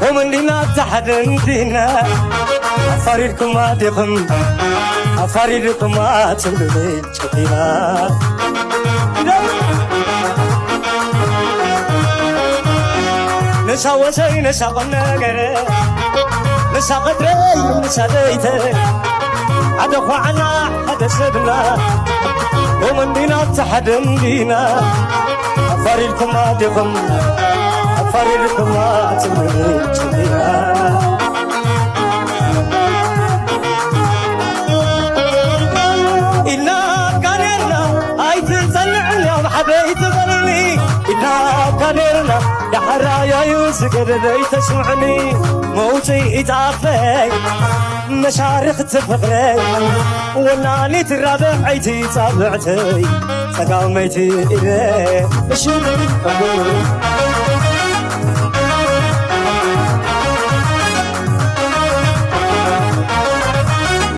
ومن لنا تحدن دينا أفاريلكم ما ديكم أفاريلكم ما تملي شكينا نسا وسي نسا قناقر نسا قدري نسا ديته عدا خوعنا حدا سبنا ومن دينا تحدن دينا أفاريلكم ما ديكم أفاريلكم ما تملي شكينا حبيت ظلني إذا كانرنا يا حرايا يوسف قدري تسمعني موتي إتعافي مشارخ تفقري وناني ترابع عيتي تابعتي تقاميتي إلي شو